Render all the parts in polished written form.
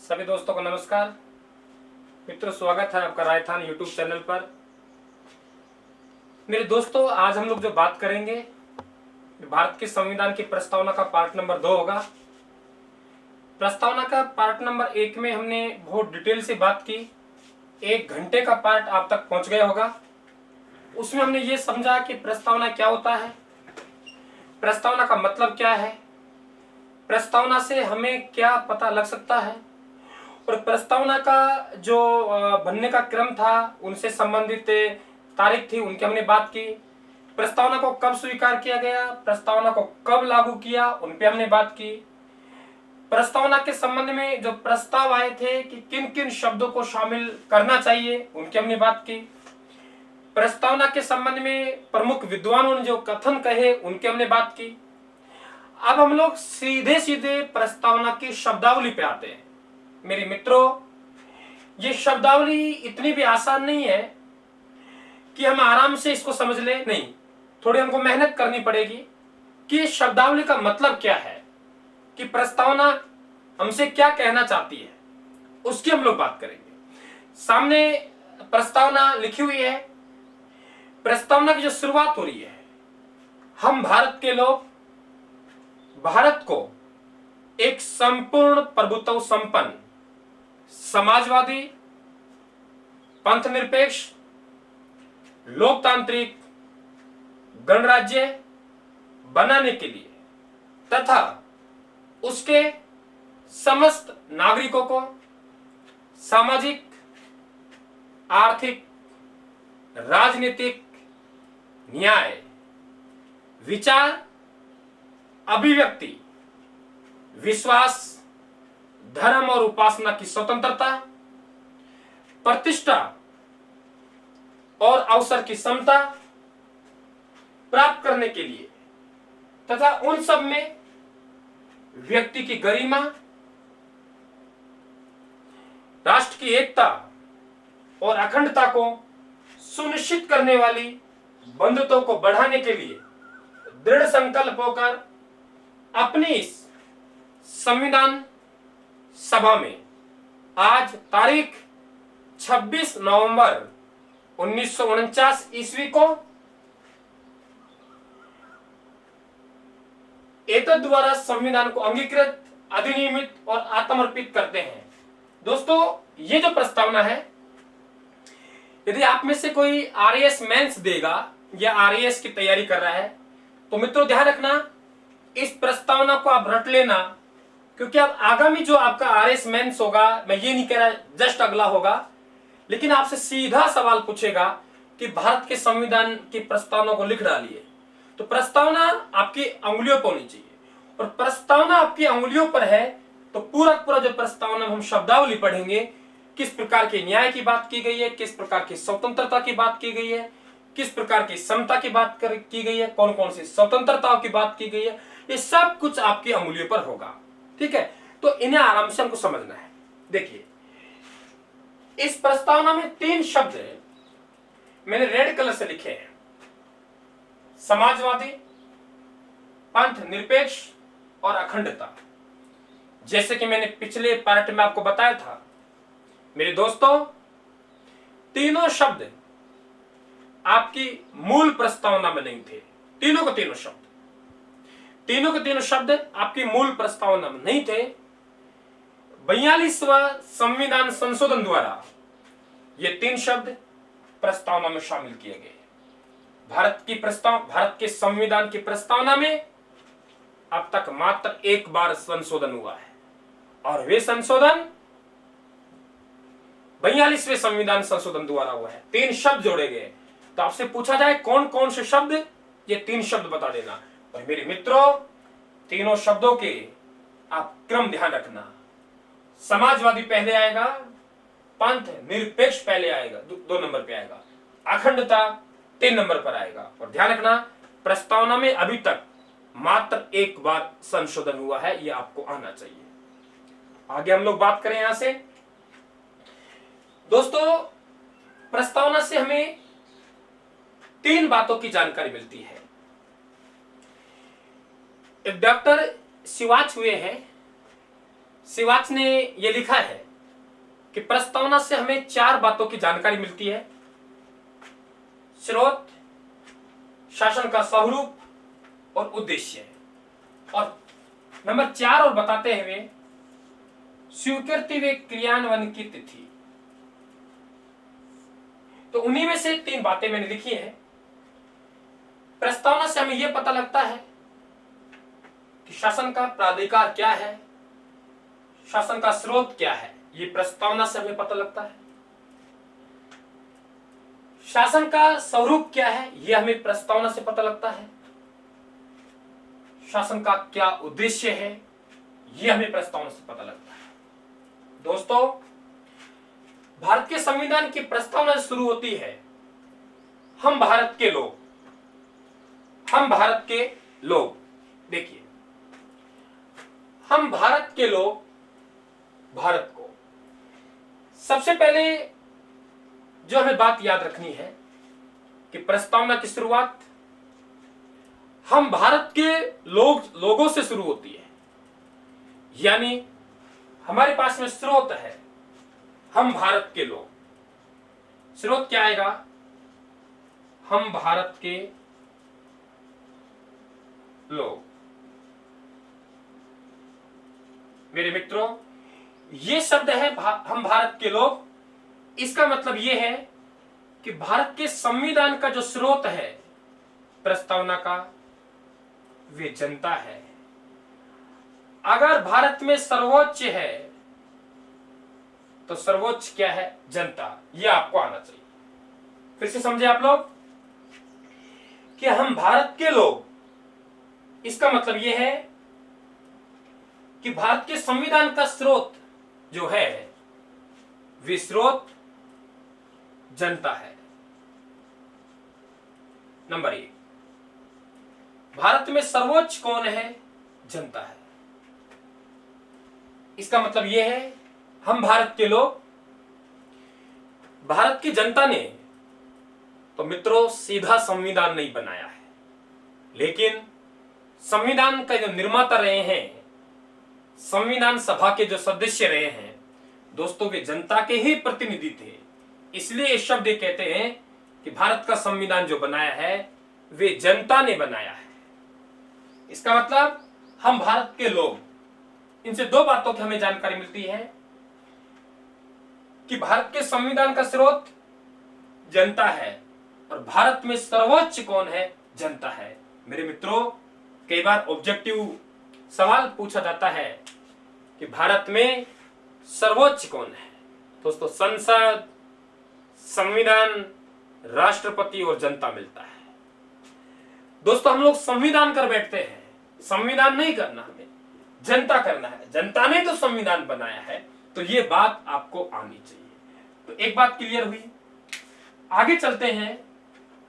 सभी दोस्तों को नमस्कार। मित्रों, स्वागत है आपका राजस्थान यूट्यूब चैनल पर। मेरे दोस्तों, आज हम लोग जो बात करेंगे भारत के संविधान की प्रस्तावना का पार्ट नंबर 2 होगा। प्रस्तावना का पार्ट नंबर 1 में हमने बहुत डिटेल से बात की। 1 घंटे का पार्ट आप तक पहुंच गया होगा। उसमें हमने ये समझा कि प्रस्तावना क्या होता है, प्रस्तावना का मतलब क्या है, प्रस्तावना से हमें क्या पता लग सकता है, और प्रस्तावना का जो बनने का क्रम था, उनसे संबंधित तारीख थी, उनकी हमने बात की। प्रस्तावना को कब स्वीकार किया गया, प्रस्तावना को कब लागू किया, उन पे हमने बात की। प्रस्तावना के संबंध में जो प्रस्ताव आए थे कि किन किन शब्दों को शामिल करना चाहिए, उनकी हमने बात की। प्रस्तावना के संबंध में प्रमुख विद्वानों ने जो कथन कहे, उनकी हमने बात की। अब हम लोग सीधे सीधे प्रस्तावना की शब्दावली पे आते हैं। मेरे मित्रों, ये शब्दावली इतनी भी आसान नहीं है कि हम आराम से इसको समझ ले, नहीं, थोड़ी हमको मेहनत करनी पड़ेगी कि शब्दावली का मतलब क्या है, कि प्रस्तावना हमसे क्या कहना चाहती है, उसकी हम लोग बात करेंगे। सामने प्रस्तावना लिखी हुई है। प्रस्तावना की जो शुरुआत हो रही है, हम भारत के लोग भारत को एक संपूर्ण प्रभुत्व संपन्न, समाजवादी, पंथनिरपेक्ष, लोकतांत्रिक गणराज्य बनाने के लिए तथा उसके समस्त नागरिकों को सामाजिक, आर्थिक, राजनीतिक न्याय, विचार, अभिव्यक्ति, विश्वास, धर्म और उपासना की स्वतंत्रता, प्रतिष्ठा और अवसर की समता प्राप्त करने के लिए तथा उन सब में व्यक्ति की गरिमा, राष्ट्र की एकता और अखंडता को सुनिश्चित करने वाली बंधुत्व को बढ़ाने के लिए दृढ़ संकल्प होकर अपनी इस संविधान सभा में आज तारीख 26 नवंबर 1949 ईस्वी को एतद द्वारा संविधान को अंगीकृत, अधिनियमित और आत्मर्पित करते हैं। दोस्तों, ये जो प्रस्तावना है, यदि आप में से कोई आरएएस मेंस देगा या आरएएस की तैयारी कर रहा है, तो मित्रों ध्यान रखना, इस प्रस्तावना को आप रट लेना, क्योंकि अब आगामी जो आपका आरएएस मेंस होगा, मैं ये नहीं कह रहा जस्ट अगला होगा, लेकिन आपसे सीधा सवाल पूछेगा कि भारत के संविधान की प्रस्तावना को लिख डालिए। तो प्रस्तावना आपकी अंगुलियों पर होनी चाहिए, और प्रस्तावना आपकी अंगुलियों पर है तो पूरा जो प्रस्तावना हम शब्दावली पढ़ेंगे, किस प्रकार के न्याय की बात की गई है, किस प्रकार की स्वतंत्रता की बात की गई है, किस प्रकार की समता की बात की गई है, कौन कौन सी स्वतंत्रताओं की बात की गई है, ये सब कुछ आपकी अंगुलियों पर होगा। ठीक है, तो इन्हें आराम से हमको समझना है। देखिए, इस प्रस्तावना में 3 शब्द मैंने रेड कलर से लिखे हैं: समाजवादी, पंथ निरपेक्ष और अखंडता। जैसे कि मैंने पिछले पार्ट में आपको बताया था मेरे दोस्तों, तीनों शब्द आपकी मूल प्रस्तावना में नहीं थे। तीनों के तीनों शब्द आपकी मूल प्रस्तावना में नहीं थे। 42वां संविधान संशोधन द्वारा ये 3 शब्द प्रस्तावना में शामिल किए गए। भारत के संविधान की प्रस्तावना में अब तक मात्र 1 बार संशोधन हुआ है, और वे संशोधन 42वें संविधान संशोधन द्वारा हुआ है। 3 शब्द जोड़े गए। तो आपसे पूछा जाए कौन कौन से शब्द, ये 3 शब्द बता देना। और मेरे मित्रों, तीनों शब्दों के आप क्रम ध्यान रखना। समाजवादी पहले आएगा, पंथ निरपेक्ष पहले आएगा, 2 नंबर पे आएगा, अखंडता 3 नंबर पर आएगा। और ध्यान रखना, प्रस्तावना में अभी तक मात्र 1 बार संशोधन हुआ है, यह आपको आना चाहिए। आगे हम लोग बात करें यहां से। दोस्तों, प्रस्तावना से हमें 3 बातों की जानकारी मिलती है। एक डॉक्टर शिवाच हुए हैं, शिवाच ने यह लिखा है कि प्रस्तावना से हमें 4 बातों की जानकारी मिलती है: स्रोत, शासन का स्वरूप और उद्देश्य। और नंबर 4 और बताते हुए स्वीकृति व क्रियान्वयन की तिथि। तो उन्हीं में से 3 बातें मैंने लिखी हैं। प्रस्तावना से हमें यह पता लगता है कि शासन का प्राधिकार क्या है, शासन का स्रोत क्या है, ये प्रस्तावना से हमें पता लगता है। शासन का स्वरूप क्या है, यह हमें प्रस्तावना से पता लगता है। शासन का क्या उद्देश्य है, यह हमें प्रस्तावना से पता लगता है। दोस्तों, भारत के संविधान की प्रस्तावना शुरू होती है हम भारत के लोग। हम भारत के लोग, देखिए, हम भारत के लोग भारत को, सबसे पहले जो हमें बात याद रखनी है कि प्रस्तावना की शुरुआत हम भारत के लोगों से शुरू होती है। यानी हमारे पास में स्रोत है हम भारत के लोग। स्रोत क्या आएगा? हम भारत के लोग। मेरे मित्रों, ये शब्द है हम भारत के लोग। इसका मतलब यह है कि भारत के संविधान का जो स्रोत है प्रस्तावना का, वे जनता है। अगर भारत में सर्वोच्च है तो सर्वोच्च क्या है? जनता। यह आपको आना चाहिए। फिर से समझे आप लोग कि हम भारत के लोग, इसका मतलब यह है कि भारत के संविधान का स्रोत जो है वे स्रोत जनता है। नंबर 1, भारत में सर्वोच्च कौन है? जनता है। इसका मतलब यह है हम भारत के लोग, भारत की जनता ने तो मित्रों सीधा संविधान नहीं बनाया है, लेकिन संविधान का जो निर्माता रहे हैं, संविधान सभा के जो सदस्य रहे हैं दोस्तों, वे जनता के ही प्रतिनिधि थे। इसलिए ये शब्द कहते हैं कि भारत का संविधान जो बनाया है वे जनता ने बनाया है। इसका मतलब हम भारत के लोग, इनसे 2 बातों की हमें जानकारी मिलती है कि भारत के संविधान का स्रोत जनता है और भारत में सर्वोच्च कौन है? जनता है। मेरे मित्रों, कई बार ऑब्जेक्टिव सवाल पूछा जाता है कि भारत में सर्वोच्च कौन है? दोस्तों, संसद, संविधान, राष्ट्रपति और जनता मिलता है। दोस्तों, हम लोग संविधान कर बैठते हैं। संविधान नहीं करना, हमें जनता करना है। जनता ने तो संविधान बनाया है, तो ये बात आपको आनी चाहिए। तो एक बात क्लियर हुई। आगे चलते हैं।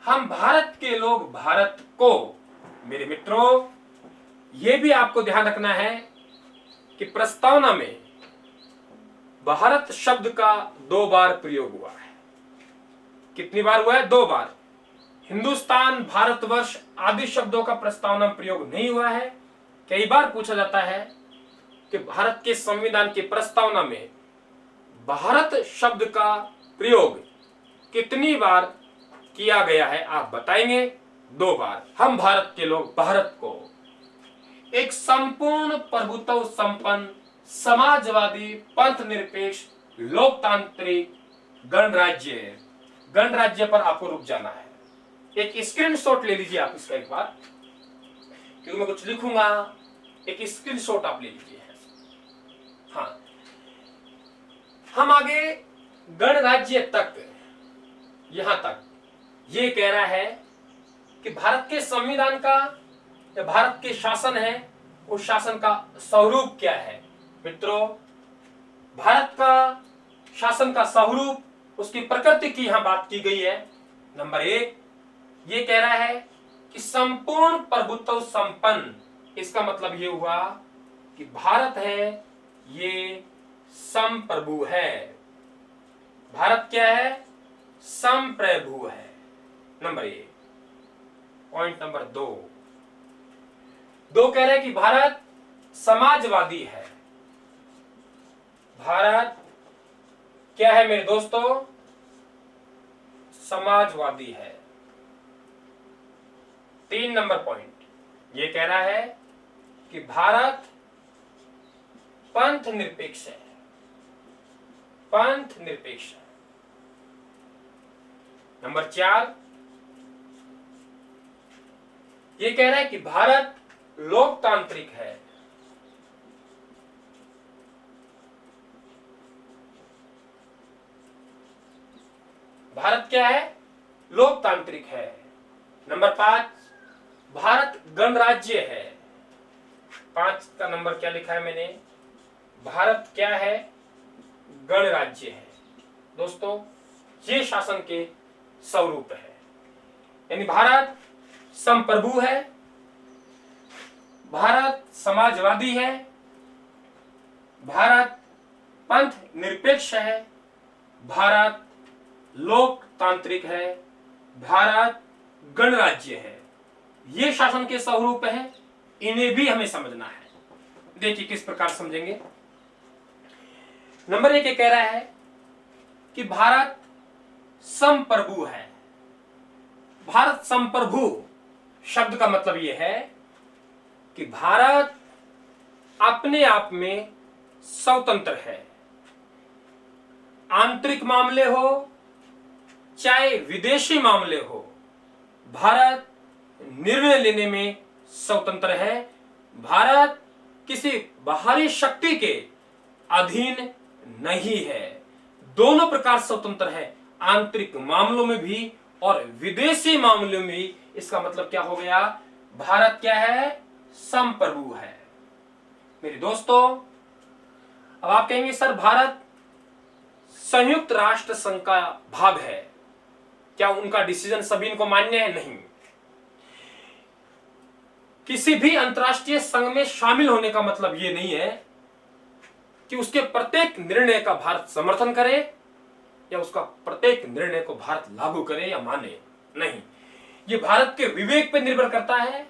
हम भारत के लोग भारत को। मेरे मित्रों, यह भी आपको ध्यान रखना है कि प्रस्तावना में भारत शब्द का 2 बार प्रयोग हुआ है। कितनी बार हुआ है? 2 बार। हिंदुस्तान, भारतवर्ष आदि शब्दों का प्रस्तावना में प्रयोग नहीं हुआ है। कई बार पूछा जाता है कि भारत के संविधान की प्रस्तावना में भारत शब्द का प्रयोग कितनी बार किया गया है? आप बताएंगे। 2 बार। हम भारत के लोग भारत को एक संपूर्ण प्रभुत्व संपन्न समाजवादी पंथ निरपेक्ष लोकतांत्रिक गणराज्य पर आपको रुक जाना है। एक स्क्रीनशॉट ले लीजिए आप इसका एक बार, क्योंकि मैं कुछ लिखूंगा। एक स्क्रीनशॉट आप ले लीजिए। हाँ, हम आगे गणराज्य तक, यहां तक ये कह रहा है कि भारत के संविधान का या भारत के शासन है, उस शासन का स्वरूप क्या है? मित्रों, भारत का शासन का स्वरूप, उसकी प्रकृति की यहां बात की गई है। नंबर 1, ये कह रहा है कि संपूर्ण प्रभुत्व संपन्न। इसका मतलब ये हुआ कि भारत है ये संप्रभु है। भारत क्या है? संप्रभु है। नंबर 1। पॉइंट नंबर 2 कह रहे हैं कि भारत समाजवादी है। भारत क्या है मेरे दोस्तों? समाजवादी है। 3 नंबर पॉइंट ये कह रहा है कि भारत पंथ निरपेक्ष है, पंथ निरपेक्ष है। नंबर 4 ये कह रहा है कि भारत लोकतांत्रिक है। भारत क्या है? लोकतांत्रिक है। नंबर 5 भारत गणराज्य है। 5 का नंबर क्या लिखा है मैंने? भारत क्या है? गणराज्य है। दोस्तों ये शासन के स्वरूप है, यानी भारत संप्रभु है, भारत समाजवादी है, भारत पंथ निरपेक्ष है, भारत लोकतांत्रिक है, भारत गणराज्य है। ये शासन के स्वरूप है, इन्हें भी हमें समझना है। देखिए किस प्रकार समझेंगे। नंबर 1 ये कह रहा है कि भारत संप्रभु है। भारत संप्रभु शब्द का मतलब यह है कि भारत अपने आप में स्वतंत्र है। आंतरिक मामले हो चाहे विदेशी मामले हो, भारत निर्णय लेने में स्वतंत्र है। भारत किसी बाहरी शक्ति के अधीन नहीं है। दोनों प्रकार स्वतंत्र है, आंतरिक मामलों में भी और विदेशी मामलों में भी। इसका मतलब क्या हो गया? भारत क्या है? संप्रभु है। मेरे दोस्तों अब आप कहेंगे सर भारत संयुक्त राष्ट्र संघ का भाग है, क्या उनका डिसीजन सभी इनको मान्य है? नहीं। किसी भी अंतरराष्ट्रीय संघ में शामिल होने का मतलब यह नहीं है कि उसके प्रत्येक निर्णय का भारत समर्थन करे या उसका प्रत्येक निर्णय को भारत लागू करे या माने। नहीं, यह भारत के विवेक पर निर्भर करता है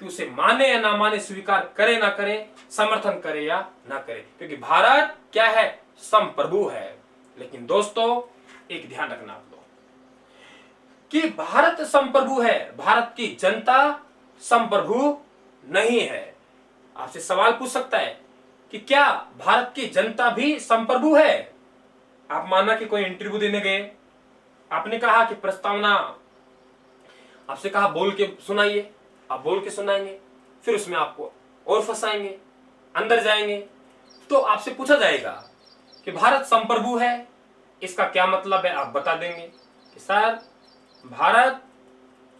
कि उसे माने या ना माने, स्वीकार करे ना करे, समर्थन करे या ना करे, क्योंकि भारत क्या है? संप्रभु है। लेकिन दोस्तों एक ध्यान रखना आप लोग कि भारत संप्रभु है, भारत की जनता संप्रभु नहीं है। आपसे सवाल पूछ सकता है कि क्या भारत की जनता भी संप्रभु है? आप माना कि कोई इंटरव्यू देने गए, आपने कहा कि प्रस्तावना, आपसे कहा बोल के सुनाइए, आप बोल के सुनाएंगे, फिर उसमें आपको और फंसाएंगे, अंदर जाएंगे, तो आपसे पूछा जाएगा कि भारत संप्रभु है, इसका क्या मतलब है? आप बता देंगे कि सर भारत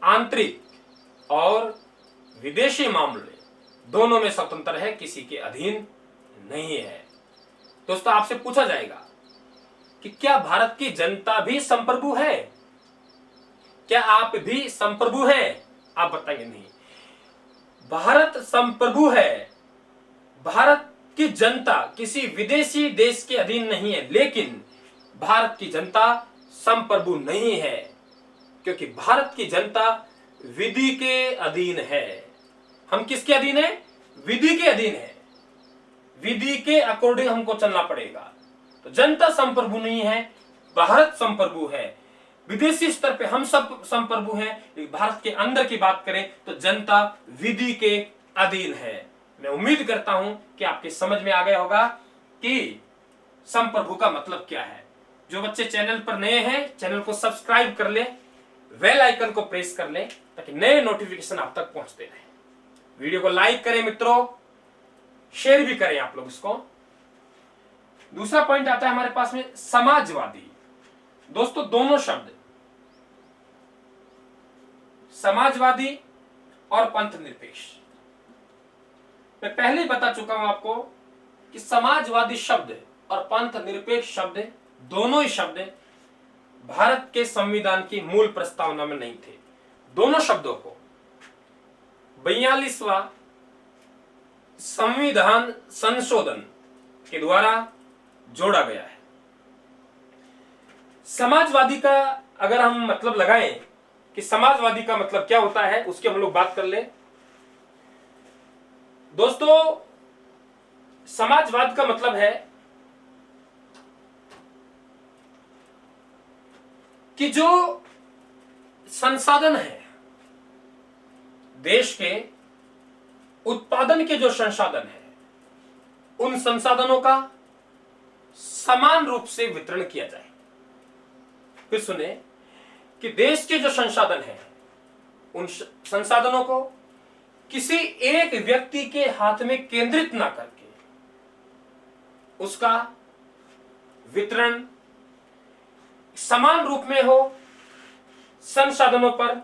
आंतरिक और विदेशी मामले दोनों में स्वतंत्र है, किसी के अधीन नहीं है। दोस्तों आपसे पूछा जाएगा कि क्या भारत की जनता भी संप्रभु है? क्या आप भी संप्रभु हैं? आप बताएंगे नहीं। भारत संप्रभु है, भारत की जनता किसी विदेशी देश के अधीन नहीं है, लेकिन भारत की जनता संप्रभु नहीं है, क्योंकि भारत की जनता विधि के अधीन है। हम किसके अधीन है? विधि के अधीन है। विधि के अकॉर्डिंग हमको चलना पड़ेगा। तो जनता संप्रभु नहीं है, भारत संप्रभु है। विदेशी स्तर पे हम सब संप्रभु हैं, भारत के अंदर की बात करें तो जनता विधि के अधीन है। मैं उम्मीद करता हूं कि आपके समझ में आ गया होगा कि संप्रभु का मतलब क्या है। जो बच्चे चैनल पर नए हैं, चैनल को सब्सक्राइब कर ले, बेल आइकन को प्रेस कर ले, ताकि नए नोटिफिकेशन आप तक पहुंचते रहे। वीडियो को लाइक करें मित्रों, शेयर भी करें आप लोग इसको। दूसरा पॉइंट आता है हमारे पास में समाजवादी। दोस्तों दोनों शब्द समाजवादी और पंथ निरपेक्ष, मैं पहले ही बता चुका हूं आपको कि समाजवादी शब्द और पंथ निरपेक्ष शब्द दोनों ही शब्द भारत के संविधान की मूल प्रस्तावना में नहीं थे। दोनों शब्दों को 42वां संविधान संशोधन के द्वारा जोड़ा गया है। समाजवादी का अगर हम मतलब लगाएं कि समाजवादी का मतलब क्या होता है, उसकी हम लोग बात कर ले। दोस्तों समाजवाद का मतलब है कि जो संसाधन है, देश के उत्पादन के जो संसाधन है, उन संसाधनों का समान रूप से वितरण किया जाए। फिर सुने कि देश के जो संसाधन है, उन संसाधनों को किसी एक व्यक्ति के हाथ में केंद्रित ना करके उसका वितरण समान रूप में हो, संसाधनों पर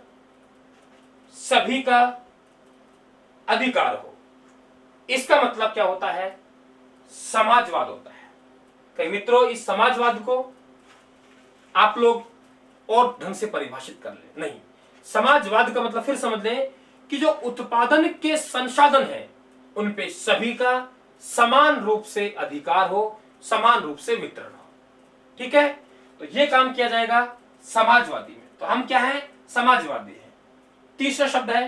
सभी का अधिकार हो। इसका मतलब क्या होता है? समाजवाद होता है। कई मित्रों, इस समाजवाद को आप लोग और ढंग से परिभाषित कर ले। नहीं, समाजवाद का मतलब फिर समझ लें कि जो उत्पादन के संसाधन हैं, उन पे सभी का समान रूप से अधिकार हो, समान रूप से वितरण हो। ठीक है, तो ये काम किया जाएगा समाजवादी में। तो हम क्या हैं? समाजवादी हैं। तीसरा शब्द है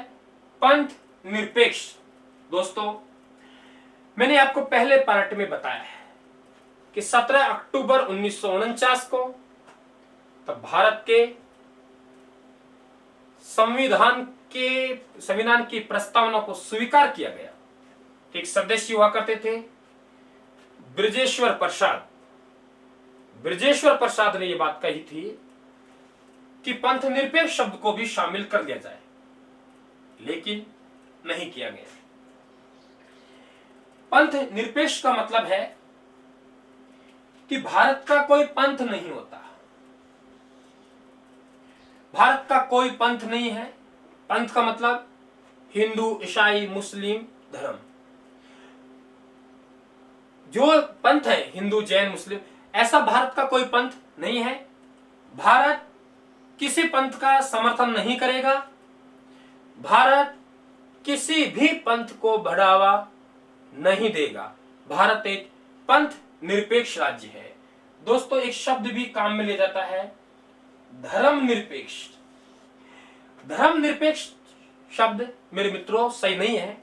पंथ निरपेक्ष। दोस्तों, मैंने आपको पहले पार्ट में बताया है कि 17 अक्टूबर 1949 को तब भारत के संविधान की प्रस्तावना को स्वीकार किया गया। एक सदस्य हुआ करते थे बृजेश्वर प्रसाद। बृजेश्वर प्रसाद ने यह बात कही थी कि पंथ निरपेक्ष शब्द को भी शामिल कर दिया जाए, लेकिन नहीं किया गया। पंथ निरपेक्ष का मतलब है कि भारत का कोई पंथ नहीं होता। भारत का कोई पंथ नहीं है। पंथ का मतलब हिंदू, ईसाई, मुस्लिम धर्म। जो पंथ है हिंदू, जैन, मुस्लिम, ऐसा भारत का कोई पंथ नहीं है। भारत किसी पंथ का समर्थन नहीं करेगा। भारत किसी भी पंथ को बढ़ावा नहीं देगा। भारत एक पंथ निरपेक्ष राज्य है। दोस्तों, एक शब्द भी काम में ले जाता है, धर्म निरपेक्ष। धर्म निरपेक्ष शब्द मेरे मित्रों सही नहीं है।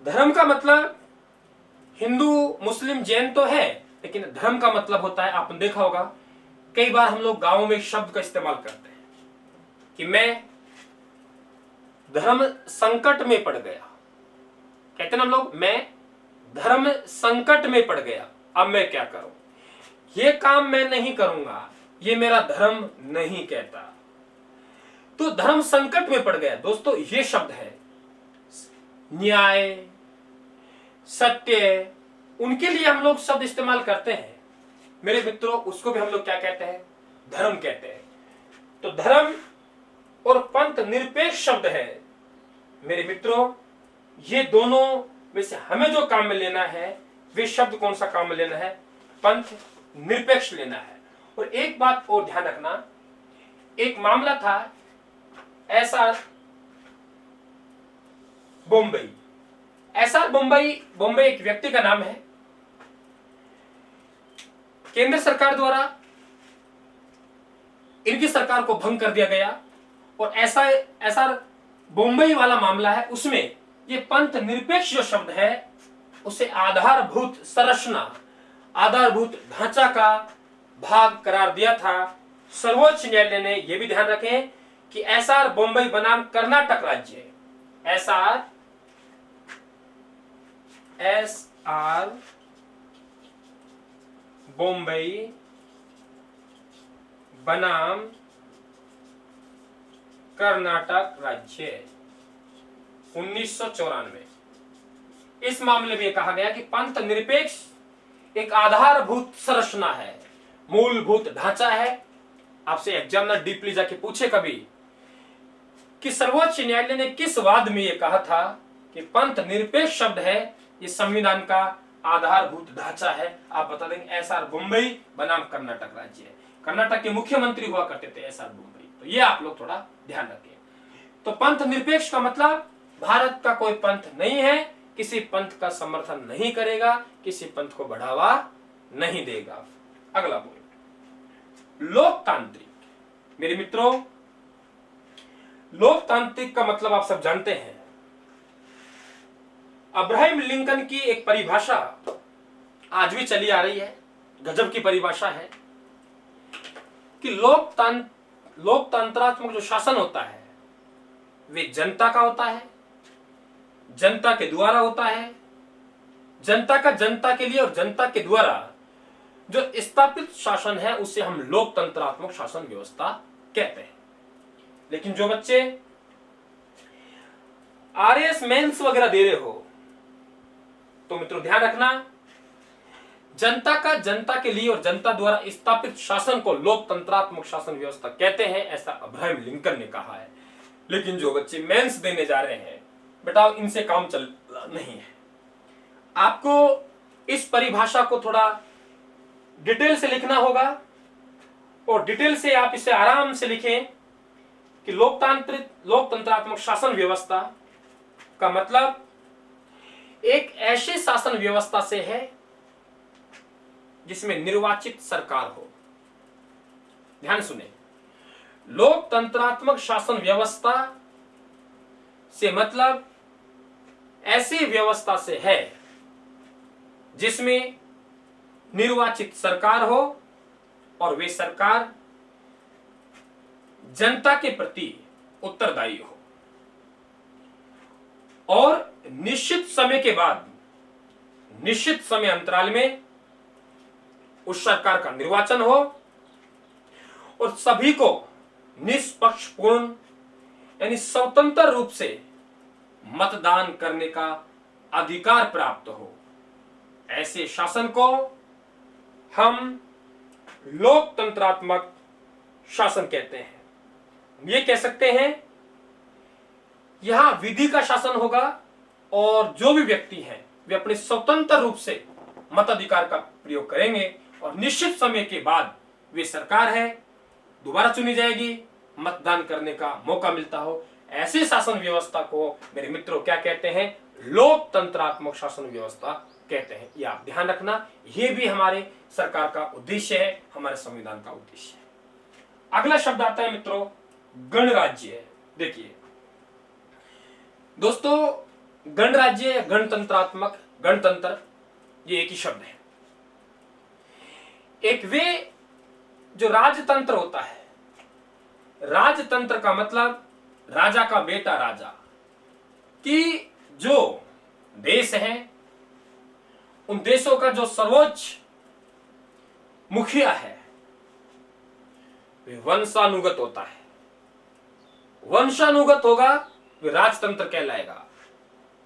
धर्म का मतलब हिंदू, मुस्लिम, जैन तो है, लेकिन धर्म का मतलब होता है, आपने देखा होगा कई बार हम लोग गांवों में एक शब्द का इस्तेमाल करते हैं कि मैं धर्म संकट में पड़ गया। कहते हैं हम लोग, मैं धर्म संकट में पड़ गया, अब मैं क्या करूं? ये काम मैं नहीं करूंगा, ये मेरा धर्म नहीं कहता। तो धर्म संकट में पड़ गया। दोस्तों, ये शब्द है न्याय, सत्य, उनके लिए हम लोग शब्द इस्तेमाल करते हैं मेरे मित्रों। उसको भी हम लोग क्या कहते हैं? धर्म कहते हैं। तो धर्म और पंथ निरपेक्ष शब्द है मेरे मित्रों। ये दोनों में से हमें जो काम में लेना है, वे शब्द कौन सा काम में लेना है? पंथ निरपेक्ष लेना है। और एक बात और ध्यान रखना, एक मामला था एसआर बॉम्बई। एसआर बॉम्बई एक व्यक्ति का नाम है। केंद्र सरकार द्वारा इनकी सरकार को भंग कर दिया गया और एसआर बॉम्बई वाला मामला है, उसमें ये पंथ निरपेक्ष जो शब्द है उसे आधारभूत संरचना, आधारभूत ढांचा का भाग करार दिया था। सर्वोच्च न्यायालय ने यह भी ध्यान रखें कि एसआर बॉम्बई बनाम कर्नाटक राज्य है। एसआर बॉम्बई बनाम कर्नाटक राज्य 1994। इस मामले में कहा गया कि पंथ निरपेक्ष एक आधारभूत संरचना है, मूलभूत ढांचा है। आपसे एग्जामिनर डीपली जाके पूछे कभी कि सर्वोच्च न्यायालय ने किस वाद में यह कहा था कि पंथ निरपेक्ष शब्द है, ये संविधान का आधारभूत ढांचा है, आप बता देंगे एसआर बॉम्बई बनाम कर्नाटक राज्य है। कर्नाटक के मुख्यमंत्री हुआ करते थे एसआर बॉम्बई। तो ये आप लोग थोड़ा ध्यान रखें। तो पंथ निरपेक्ष का मतलब भारत का कोई पंथ नहीं है, किसी पंथ का समर्थन नहीं करेगा, किसी पंथ को बढ़ावा नहीं देगा। अगला पॉइंट, लोकतांत्रिक। मेरे मित्रों, लोकतांत्रिक का मतलब आप सब जानते हैं। अब्राहम लिंकन की एक परिभाषा आज भी चली आ रही है, गजब की परिभाषा है। कि लोकतंत्रात्मक जो शासन होता है वे जनता का होता है, जनता के द्वारा होता है, जनता का जनता के लिए और जनता के द्वारा जो स्थापित शासन है उसे हम लोकतंत्रात्मक शासन व्यवस्था कहते हैं। लेकिन जो बच्चे आरएस मेंस वगैरह दे रहे हो तो मित्रों ध्यान रखना, जनता का जनता के लिए और जनता द्वारा स्थापित शासन को लोकतंत्रात्मक शासन व्यवस्था कहते हैं, ऐसा अब्राहम लिंकन ने कहा है। लेकिन जो बच्चे मेंस देने जा रहे हैं बेटा इनसे काम चल नहीं है। आपको इस परिभाषा को थोड़ा डिटेल से लिखना होगा और डिटेल से आप इसे आराम से लिखें कि लोकतंत्रात्मक शासन व्यवस्था का मतलब एक ऐसे शासन व्यवस्था से है जिसमें निर्वाचित सरकार हो। ध्यान सुने, लोकतंत्रात्मक शासन व्यवस्था से मतलब ऐसी व्यवस्था से है जिसमें निर्वाचित सरकार हो और वे सरकार जनता के प्रति उत्तरदायी हो और निश्चित समय के बाद निश्चित समय अंतराल में उस सरकार का निर्वाचन हो और सभी को निष्पक्षपूर्ण यानी स्वतंत्र रूप से मतदान करने का अधिकार प्राप्त हो। ऐसे शासन को हम लोकतंत्रात्मक शासन कहते हैं। ये कह सकते हैं यहां विधि का शासन होगा और जो भी व्यक्ति हैं वे अपने स्वतंत्र रूप से मताधिकार का प्रयोग करेंगे और निश्चित समय के बाद वे सरकार है दोबारा चुनी जाएगी, मतदान करने का मौका मिलता हो। ऐसे शासन व्यवस्था को मेरे मित्रों क्या कहते हैं? लोकतंत्रात्मक शासन व्यवस्था कहते हैं। ये आप ध्यान रखना, ये भी हमारे सरकार का उद्देश्य है, हमारे संविधान का उद्देश्य है। अगला शब्द आता है मित्रों गणराज्य। देखिए दोस्तों, गणराज्य, गणतंत्रात्मक, गणतंत्र ये एक ही शब्द है। एक वे जो राजतंत्र होता है, राजतंत्र का मतलब राजा का बेटा राजा, कि जो देश है उन देशों का जो सर्वोच्च मुखिया है वे वंशानुगत होता है। वंशानुगत होगा वे राजतंत्र कहलाएगा।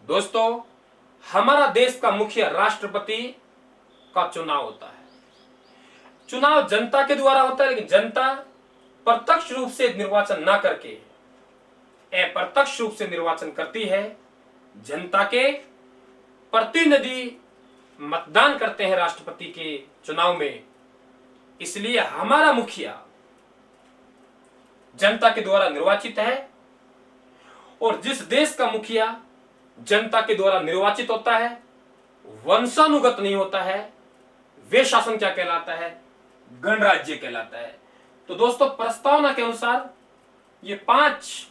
दोस्तों, हमारा देश का मुखिया राष्ट्रपति का चुनाव होता है। चुनाव जनता के द्वारा होता है, लेकिन जनता प्रत्यक्ष रूप से निर्वाचन ना करके अप्रत्यक्ष रूप से निर्वाचन करती है। जनता के प्रतिनिधि मतदान करते हैं राष्ट्रपति के चुनाव में, इसलिए हमारा मुखिया जनता के द्वारा निर्वाचित है। और जिस देश का मुखिया जनता के द्वारा निर्वाचित होता है, वंशानुगत नहीं होता है, वे शासन क्या कहलाता है? गणराज्य कहलाता है। तो दोस्तों, प्रस्तावना के अनुसार ये 5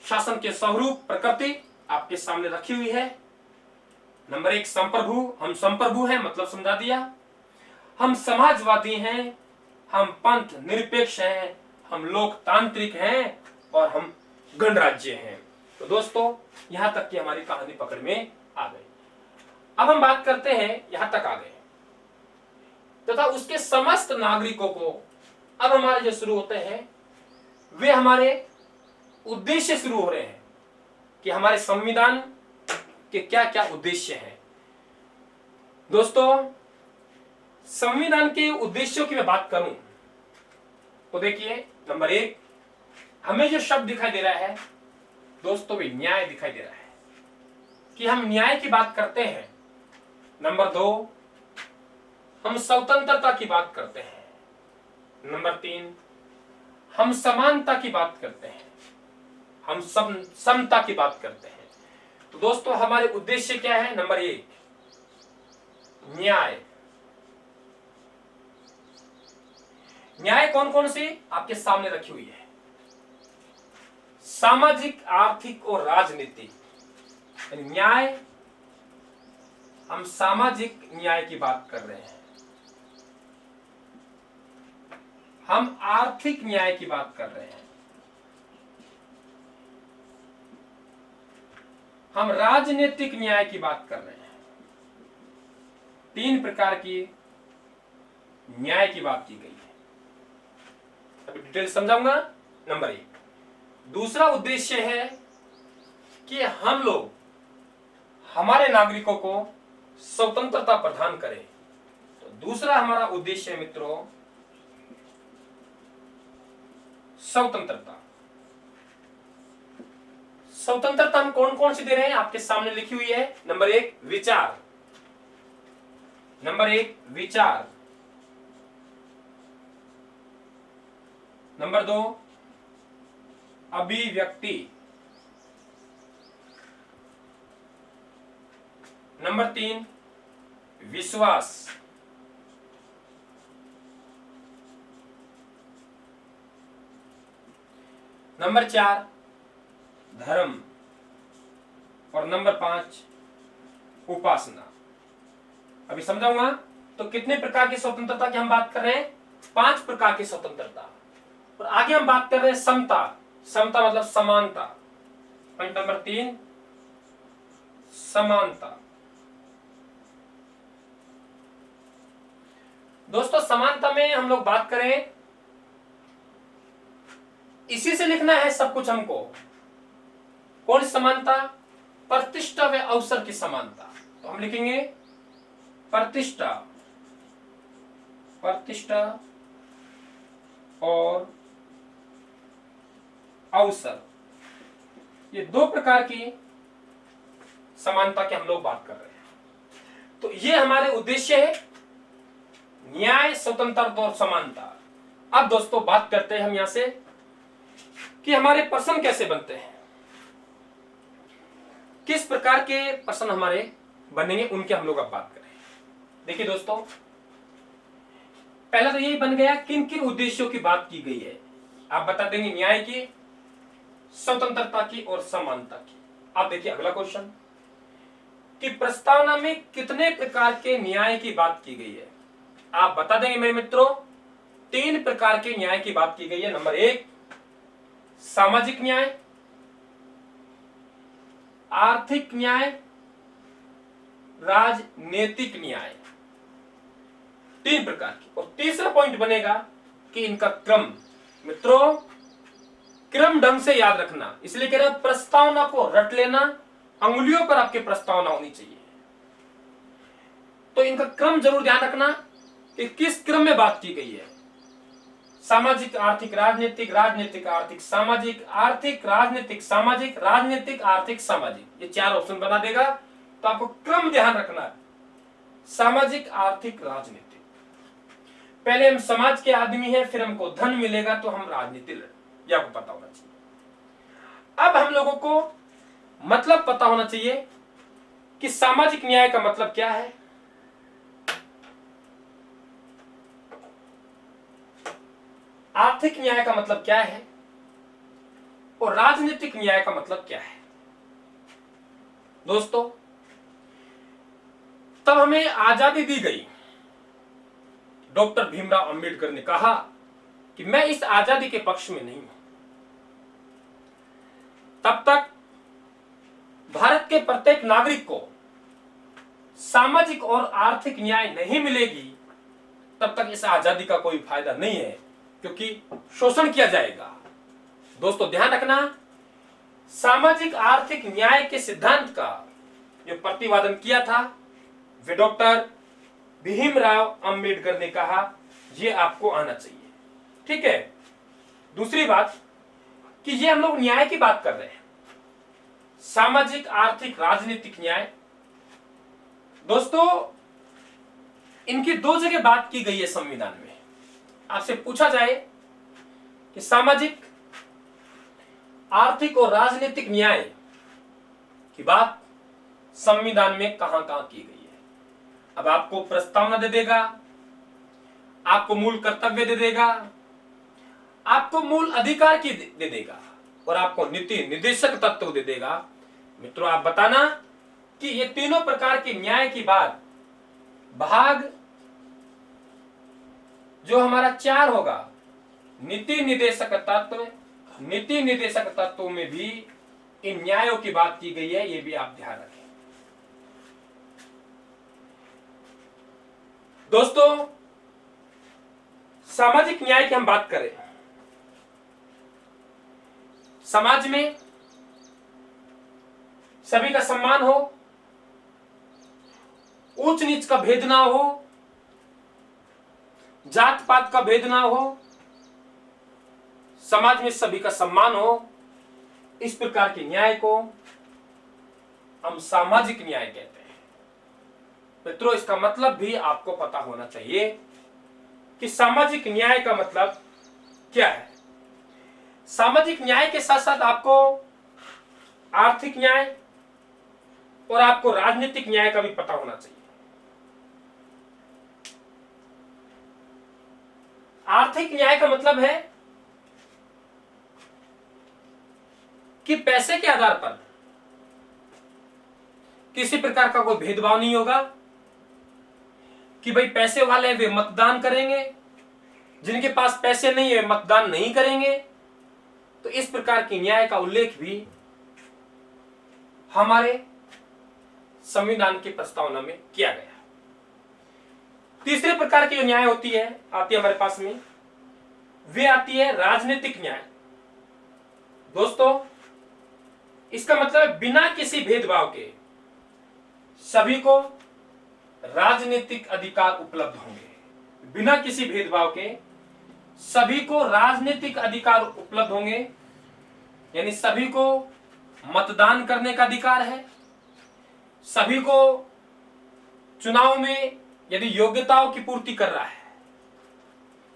शासन के स्वरूप प्रकृति आपके सामने रखी हुई है। नंबर 1 संप्रभु। हम संप्रभु हैं मतलब समझा दिया। हम समाजवादी हैं, हम पंथ निरपेक्ष हैं, हम लोकतांत्रिक हैं और हम गणराज्य हैं। तो दोस्तों, यहां तक की हमारी कहानी पकड़ में आ गई। अब हम बात करते हैं, यहां तक आ गए तथा उसके समस्त नागरिकों को अब हमारे जो शुरू होते हैं वे हमारे उद्देश्य शुरू हो रहे हैं कि हमारे संविधान के क्या क्या उद्देश्य हैं। दोस्तों, संविधान के उद्देश्यों की मैं बात करूं तो देखिए, नंबर 1 हमें जो शब्द दिखाई दे रहा है दोस्तों, वे न्याय दिखाई दे रहा है कि हम न्याय की बात करते हैं। नंबर 2 हम स्वतंत्रता की बात करते हैं। नंबर 3 हम समानता की बात करते हैं, हम समता की बात करते हैं। तो दोस्तों, हमारे उद्देश्य क्या है? नंबर 1 न्याय। न्याय कौन कौन सी आपके सामने रखी हुई है? सामाजिक, आर्थिक और राजनीतिक। न्याय, हम सामाजिक न्याय की बात कर रहे हैं। हम आर्थिक न्याय की बात कर रहे हैं, हम राजनीतिक न्याय की बात कर रहे हैं। 3 प्रकार की न्याय की बात की गई है। अभी डिटेल समझाऊंगा। नंबर 1, दूसरा उद्देश्य है कि हम लोग हमारे नागरिकों को स्वतंत्रता प्रदान करें। तो दूसरा हमारा उद्देश्य है मित्रों स्वतंत्रता। स्वतंत्रता हम कौन कौन सी दे रहे हैं, आपके सामने लिखी हुई है। नंबर 1 विचार, नंबर 1 विचार, नंबर 2 अभिव्यक्ति, नंबर 3 विश्वास, नंबर 4 धर्म, और नंबर 5 उपासना। अभी समझाऊंगा। तो कितने प्रकार की स्वतंत्रता की हम बात कर रहे हैं? 5 प्रकार की स्वतंत्रता। और आगे हम बात कर रहे हैं समता। समता मतलब समानता। पॉइंट नंबर 3 समानता। दोस्तों समानता में हम लोग बात करें, इसी से लिखना है सब कुछ हमको। कौन सी समानता? प्रतिष्ठा व अवसर की समानता। तो हम लिखेंगे प्रतिष्ठा, प्रतिष्ठा और अवसर, ये 2 प्रकार की समानता की हम लोग बात कर रहे हैं। तो ये हमारे उद्देश्य है, न्याय, स्वतंत्रता और समानता। अब दोस्तों बात करते हैं हम यहां से कि हमारे प्रश्न कैसे बनते हैं, किस प्रकार के प्रश्न हमारे बनेंगे, उनके हम लोग अब बात करें। देखिए दोस्तों, पहला तो यही बन गया किन किन उद्देश्यों की बात की गई है। आप बता देंगे न्याय की, स्वतंत्रता की और समानता की। आप देखिए अगला क्वेश्चन कि प्रस्तावना में कितने प्रकार के न्याय की बात की गई है। आप बता देंगे मेरे मित्रों 3 प्रकार के न्याय की बात की गई है। नंबर 1 सामाजिक न्याय, आर्थिक न्याय, राजनीतिक न्याय। 3 प्रकार की। और तीसरा पॉइंट बनेगा कि इनका क्रम। मित्रों क्रम ढंग से याद रखना, इसलिए कह रहे हैं प्रस्तावना को रट लेना, अंगुलियों पर आपके प्रस्तावना होनी चाहिए। तो इनका क्रम जरूर ध्यान रखना कि किस क्रम में बात की गई है। सामाजिक, आर्थिक, राजनीतिक, राजनीतिक, आर्थिक, सामाजिक, आर्थिक, राजनीतिक, सामाजिक, राजनीतिक, आर्थिक, सामाजिक, ये 4 ऑप्शन बना देगा। तो आपको क्रम ध्यान रखना है, सामाजिक, आर्थिक, राजनीतिक। पहले हम समाज के आदमी हैं, फिर हमको धन मिलेगा तो हम राजनीति लड़ेंगे, ये आपको पता होना चाहिए। अब हम लोगों को मतलब पता होना चाहिए कि सामाजिक न्याय का मतलब क्या है, आर्थिक न्याय का मतलब क्या है, और राजनीतिक न्याय का मतलब क्या है। दोस्तों तब हमें आजादी दी गई। डॉक्टर भीमराव अंबेडकर ने कहा कि मैं इस आजादी के पक्ष में नहीं हूं। तब तक भारत के प्रत्येक नागरिक को सामाजिक और आर्थिक न्याय नहीं मिलेगी, तब तक इस आजादी का कोई फायदा नहीं है, क्योंकि शोषण किया जाएगा। दोस्तों ध्यान रखना, सामाजिक आर्थिक न्याय के सिद्धांत का जो प्रतिपादन किया था वे डॉक्टर भीमराव अंबेडकर ने कहा, यह आपको आना चाहिए। ठीक है। दूसरी बात कि ये हम लोग न्याय की बात कर रहे हैं, सामाजिक, आर्थिक, राजनीतिक न्याय। दोस्तों इनकी 2 जगह बात की गई है संविधान में। आपसे पूछा जाए कि सामाजिक, आर्थिक और राजनीतिक न्याय की बात संविधान में कहां कहां की गई है। अब आपको प्रस्तावना दे देगा, आपको मूल कर्तव्य दे देगा, आपको मूल अधिकार की दे देगा, और आपको नीति निर्देशक तत्व दे देगा। मित्रों आप बताना कि ये तीनों प्रकार की न्याय की बात भाग जो हमारा 4 होगा, नीति निर्देशक तत्वों में भी इन न्यायों की बात की गई है, ये भी आप ध्यान रखें। दोस्तों, सामाजिक न्याय की हम बात करें, समाज में सभी का सम्मान हो, ऊंच नीच का भेद ना हो, जात पात का भेद ना हो, समाज में सभी का सम्मान हो, इस प्रकार के न्याय को हम सामाजिक न्याय कहते हैं। मित्रों, इसका मतलब भी आपको पता होना चाहिए कि सामाजिक न्याय का मतलब क्या है। सामाजिक न्याय के साथ साथ आपको आर्थिक न्याय और आपको राजनीतिक न्याय का भी पता होना चाहिए। आर्थिक न्याय का मतलब है कि पैसे के आधार पर किसी प्रकार का कोई भेदभाव नहीं होगा कि भाई पैसे वाले वे मतदान करेंगे, जिनके पास पैसे नहीं है वे मतदान नहीं करेंगे। तो इस प्रकार की न्याय का उल्लेख भी हमारे संविधान की प्रस्तावना में किया गया। तीसरे प्रकार की जो न्याय आती है हमारे पास में, वे आती है राजनीतिक न्याय। दोस्तों, इसका मतलब बिना किसी भेदभाव के सभी को राजनीतिक अधिकार उपलब्ध होंगे। बिना किसी भेदभाव के सभी को राजनीतिक अधिकार उपलब्ध होंगे, यानी सभी को मतदान करने का अधिकार है। सभी को चुनाव में यदि योग्यताओं की पूर्ति कर रहा है,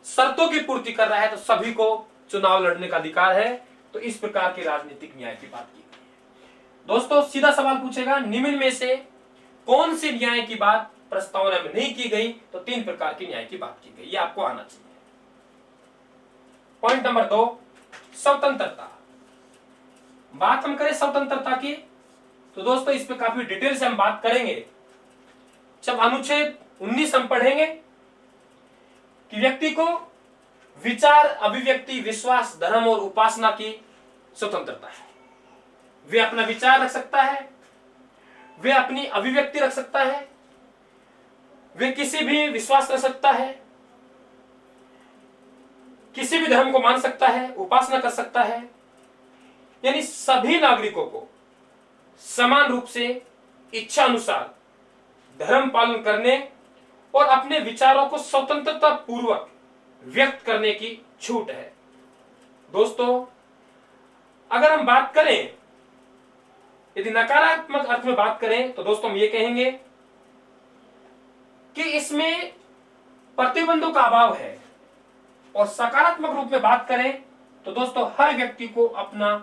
शर्तों की पूर्ति कर रहा है, तो सभी को चुनाव लड़ने का अधिकार है। तो इस प्रकार की राजनीतिक न्याय की बात की गई है। दोस्तों, सीधा सवाल पूछेगा, निम्न में से कौन सी न्याय की बात प्रस्तावना में नहीं की गई? तो 3 प्रकार की न्याय की बात की गई, ये आपको आना चाहिए। पॉइंट नंबर 2, स्वतंत्रता। बात हम करें स्वतंत्रता की, तो दोस्तों इस पे काफी डिटेल से हम बात करेंगे जब अनुच्छेद 19 हम पढ़ेंगे कि व्यक्ति को विचार, अभिव्यक्ति, विश्वास, धर्म और उपासना की स्वतंत्रता है। वे अपना विचार रख सकता है, वे अपनी अभिव्यक्ति रख सकता है, वे किसी भी विश्वास रख सकता है, किसी भी धर्म को मान सकता है, उपासना कर सकता है। यानी सभी नागरिकों को समान रूप से इच्छा अनुसार धर्म पालन करने और अपने विचारों को स्वतंत्रता पूर्वक व्यक्त करने की छूट है। दोस्तों, अगर हम बात करें, यदि नकारात्मक अर्थ में बात करें, तो दोस्तों हम ये कहेंगे कि इसमें प्रतिबंधों का अभाव है। और सकारात्मक रूप में बात करें तो दोस्तों हर व्यक्ति को अपना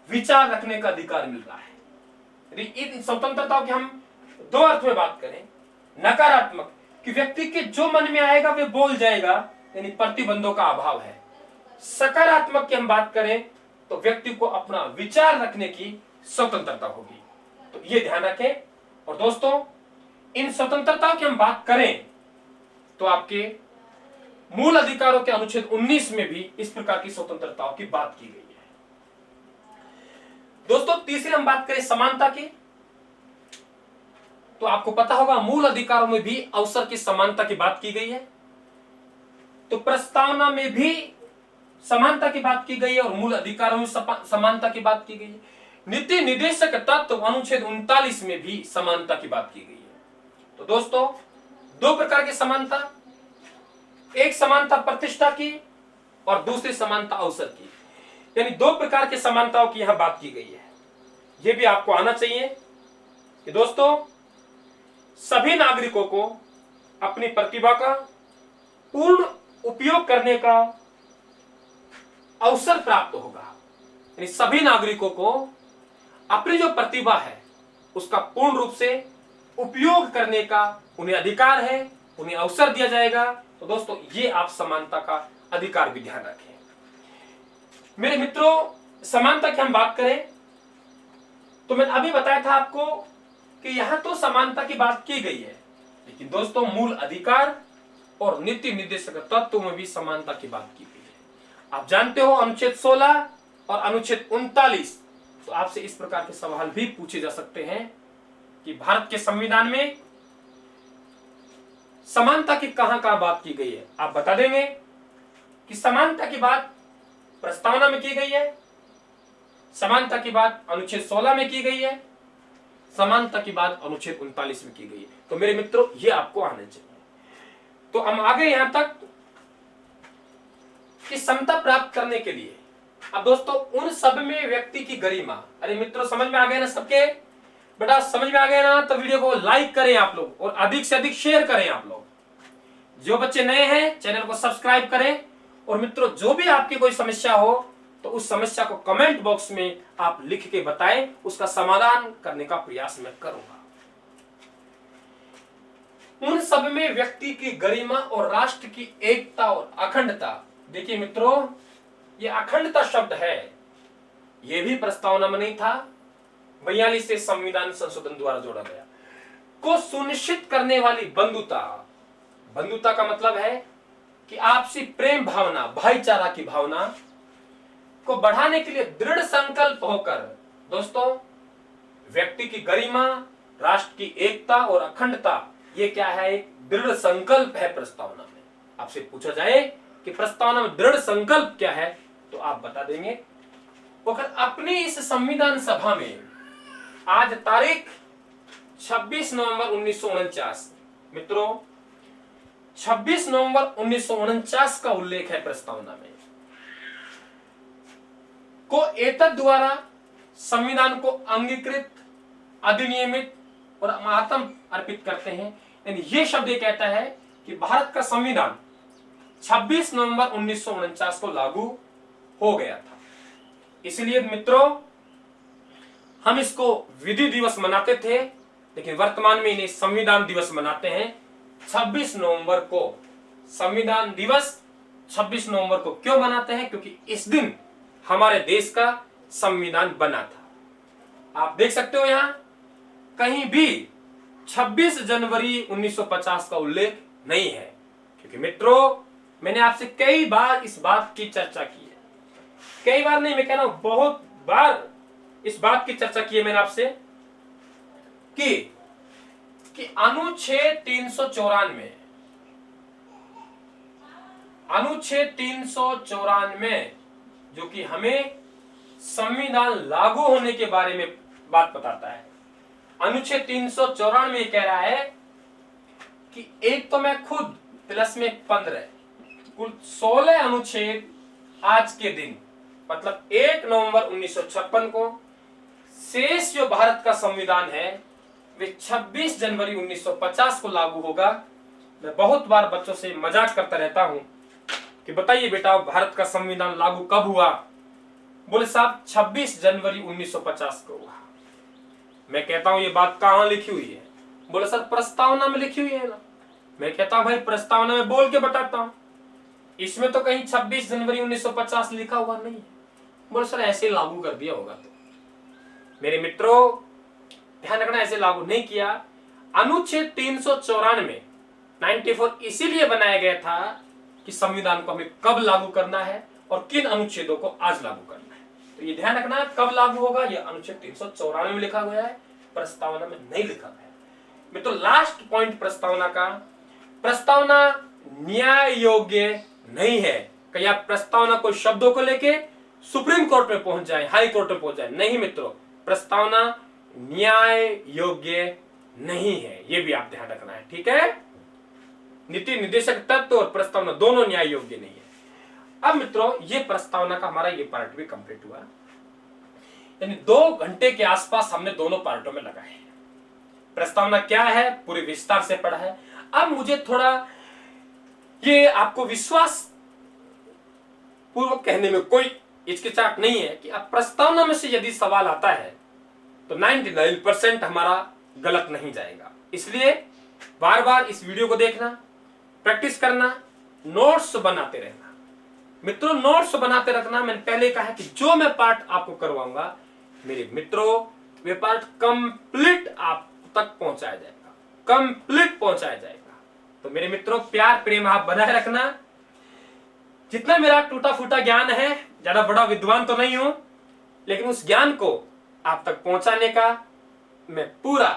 विचार रखने का अधिकार मिल रहा है। यदि इन स्वतंत्रता की हम 2 अर्थ में बात करें, नकारात्मक कि व्यक्ति के जो मन में आएगा वे बोल जाएगा, यानी प्रतिबंधों का अभाव है। सकारात्मक की हम बात करें तो व्यक्ति को अपना विचार रखने की स्वतंत्रता होगी। तो ये ध्यान रखें। और दोस्तों, इन स्वतंत्रताओं की हम बात करें तो आपके मूल अधिकारों के अनुच्छेद 19 में भी इस प्रकार की स्वतंत्रताओं की बात की गई है। दोस्तों, तीसरी हम बात करें समानता की, तो आपको पता होगा मूल अधिकारों में भी अवसर की समानता की बात की गई है। तो प्रस्तावना में भी समानता की बात की गई है और मूल अधिकारों में समानता की बात की गई है। नीति निर्देशक तत्व अनुच्छेद 39 में भी समानता की बात की गई है। तो दोस्तों, 2 प्रकार की समानता, एक समानता प्रतिष्ठा की और दूसरी समानता अवसर की, यानी 2 प्रकार की समानताओं की यहां बात की गई है। यह भी आपको आना चाहिए कि दोस्तों सभी नागरिकों को अपनी प्रतिभा का पूर्ण उपयोग करने का अवसर प्राप्त होगा। यानी सभी नागरिकों को अपनी जो प्रतिभा है उसका पूर्ण रूप से उपयोग करने का उन्हें अधिकार है, उन्हें अवसर दिया जाएगा। तो दोस्तों, ये आप समानता का अधिकार भी ध्यान रखें। मेरे मित्रों, समानता की हम बात करें तो मैंने अभी बताया था आपको कि यहां तो समानता की बात की गई है, लेकिन दोस्तों मूल अधिकार और नीति निर्देशक तत्वों में भी समानता की बात की गई है। आप जानते हो अनुच्छेद 16 और अनुच्छेद 39, तो आपसे इस प्रकार के सवाल भी पूछे जा सकते हैं कि भारत के संविधान में समानता की कहां कहां बात की गई है। आप बता देंगे कि समानता की बात प्रस्तावना में की गई है, समानता की बात अनुच्छेद 16 में की गई है, समानता की बात अनुच्छेद 39 में की गई है। तो मेरे मित्रों, ये आपको आने चाहिए। तो हम आगे यहां तक कि समता प्राप्त करने के लिए, अब दोस्तों उन सब में व्यक्ति की गरिमा, अरे मित्रों समझ में आ गए ना सबके? बेटा समझ में आ गए ना? तो वीडियो को लाइक करें आप लोग और अधिक से अधिक शेयर करें आप लोग। जो बच्चे नए हैं चैनल को सब्सक्राइब करें। और मित्रों जो भी आपकी कोई समस्या हो तो उस समस्या को कमेंट बॉक्स में आप लिख के बताएं, उसका समाधान करने का प्रयास मैं करूंगा। उन सब में व्यक्ति की गरिमा और राष्ट्र की एकता और अखंडता, देखिए मित्रों ये अखंडता शब्द है, यह भी प्रस्तावना में नहीं था, 42 से संविधान संशोधन द्वारा जोड़ा गया, को सुनिश्चित करने वाली बंधुता। बंधुता का मतलब है कि आपसी प्रेम भावना, भाईचारा की भावना को बढ़ाने के लिए दृढ़ संकल्प होकर, दोस्तों व्यक्ति की गरिमा, राष्ट्र की एकता और अखंडता, ये क्या है? एक दृढ़ संकल्प है प्रस्तावना में। आपसे पूछा जाए कि प्रस्तावना में दृढ़ संकल्प क्या है, तो आप बता देंगे। और अपनी इस संविधान सभा में आज तारीख 26 नवंबर 1949, मित्रों 26 नवंबर 1949 का उल्लेख है प्रस्तावना में, को एतद द्वारा संविधान को अंगीकृत, अधिनियमित और महात्म अर्पित करते हैं। यानी ये शब्द ये कहता है कि भारत का संविधान 26 नवंबर 1949 को लागू हो गया था। इसलिए मित्रों हम इसको विधि दिवस मनाते थे, लेकिन वर्तमान में इन्हें संविधान दिवस मनाते हैं 26 नवंबर को। संविधान दिवस 26 नवंबर को क्यों मनाते हैं? क्योंकि इस दिन हमारे देश का संविधान बना था। आप देख सकते हो यहां कहीं भी 26 जनवरी 1950 का उल्लेख नहीं है, क्योंकि मित्रों मैंने आपसे कई बार इस बात की चर्चा की है, कई बार नहीं मैं कह रहा हूं बहुत बार इस बात की चर्चा की है मैंने आपसे कि अनुच्छेद 394, अनुच्छेद 394 जो कि हमें संविधान लागू होने के बारे में बात बताता है। अनुच्छेद 394 कह रहा है कि एक तो मैं खुद प्लस में 15, कुल 16 अनुच्छेद आज के दिन मतलब 1 नवंबर 1956 को, शेष जो भारत का संविधान है वे 26 जनवरी 1950 को लागू होगा। मैं बहुत बार बच्चों से मजाक करता रहता हूं कि बताइए बेटा भारत का संविधान लागू कब हुआ? बोले साहब 26 जनवरी 1950 को हुआ। मैं कहता हूं ये बात कहां लिखी हुई है? बोले सर प्रस्तावना में लिखी हुई है ना। मैं कहता हूं भाई प्रस्तावना में बोल के बताता हूं, इसमें तो कहीं 26 जनवरी 1950 लिखा हुआ नहीं है। बोले सर ऐसे लागू कर दिया होगा। तो मेरे मित्रों ध्यान रखना, ऐसे लागू नहीं किया। अनुच्छेद 394 94 इसीलिए बनाया गया था कि संविधान को हमें कब लागू करना है और किन अनुच्छेदों को आज लागू करना है। तो ये ध्यान रखना कब लागू होगा, यह अनुच्छेद 394 में लिखा गया है, प्रस्तावना में नहीं लिखा गया है। मित्रों लास्ट पॉइंट प्रस्तावना का, प्रस्तावना न्याय योग्य नहीं है। कहीं आप प्रस्तावना को शब्दों को लेके सुप्रीम कोर्ट में पहुंच जाए, हाई कोर्ट में पहुंच जाए, नहीं मित्रों प्रस्तावना न्याय योग्य नहीं है, यह भी आप ध्यान रखना है। ठीक है, नीति निर्देशक तत्व और प्रस्तावना दोनों न्याय योग्य नहीं है। अब मित्रों ये प्रस्तावना का हमारा ये पार्ट भी कंप्लीट हुआ, यानी 2 घंटे के आसपास हमने दोनों पार्टों में लगाए। प्रस्तावना क्या है पूरे विस्तार से पढ़ा है। अब मुझे थोड़ा ये आपको विश्वास पूर्वक कहने में कोई हिचकिचाहट नहीं है कि अब प्रस्तावना में से यदि सवाल आता है तो 99% हमारा गलत नहीं जाएगा। इसलिए बार बार इस वीडियो को देखना, प्रैक्टिस करना, नोट्स बनाते रहना। मित्रों नोट्स बनाते रखना। मैंने पहले कहा कि जो मैं पार्ट आपको करवाऊंगा मेरे मित्रों वे पार्ट कंप्लीट आप तक पहुंचाया जाएगा, कंप्लीट पहुंचाया जाएगा। तो मेरे मित्रों प्यार प्रेम आप बनाए रखना। जितना मेरा टूटा फूटा ज्ञान है, ज्यादा बड़ा विद्वान तो नहीं हूं, लेकिन उस ज्ञान को आप तक पहुंचाने का मैं पूरा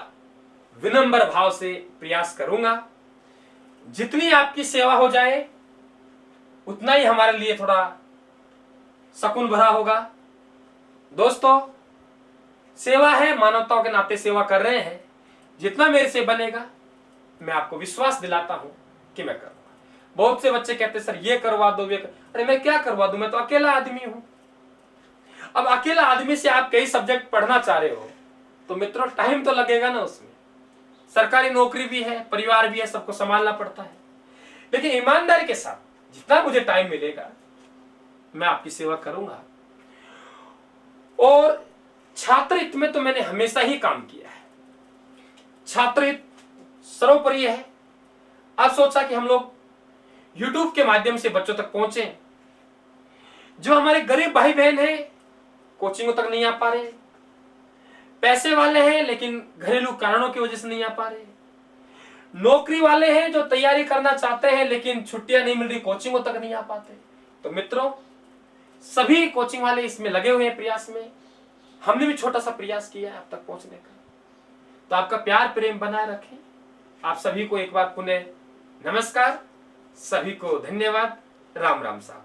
विनम्र भाव से प्रयास करूंगा। जितनी आपकी सेवा हो जाए उतना ही हमारे लिए थोड़ा सकून भरा होगा। दोस्तों, सेवा है, मानवताओं के नाते सेवा कर रहे हैं। जितना मेरे से बनेगा मैं आपको विश्वास दिलाता हूं कि मैं करूंगा। बहुत से बच्चे कहते सर ये करवा दो, अरे मैं क्या करवा दूं, मैं तो अकेला आदमी हूं। अब अकेला आदमी से आप कई सब्जेक्ट पढ़ना चाह रहे हो तो मित्रों टाइम तो लगेगा ना उसमें। सरकारी नौकरी भी है, परिवार भी है, सबको संभालना पड़ता है। लेकिन ईमानदारी के साथ जितना मुझे टाइम मिलेगा मैं आपकी सेवा करूंगा। और छात्र हित में तो मैंने हमेशा ही काम किया है। छात्र हित सर्वोपरि है। अब सोचा कि हम लोग YouTube के माध्यम से बच्चों तक पहुंचे। जो हमारे गरीब भाई बहन हैं, कोचिंगों तक नहीं आ पा रहे, पैसे वाले हैं लेकिन घरेलू कारणों की वजह से नहीं आ पा रहे, नौकरी वाले हैं जो तैयारी करना चाहते हैं लेकिन छुट्टियां नहीं मिल रही, कोचिंगों तक नहीं आ पाते। तो मित्रों, सभी कोचिंग वाले इसमें लगे हुए हैं प्रयास में। हमने भी छोटा सा प्रयास किया है अब तक पहुंचने का। तो आपका प्यार प्रेम बनाए रखें। आप सभी को एक बार पुनः नमस्कार, सभी को धन्यवाद। राम राम साहब।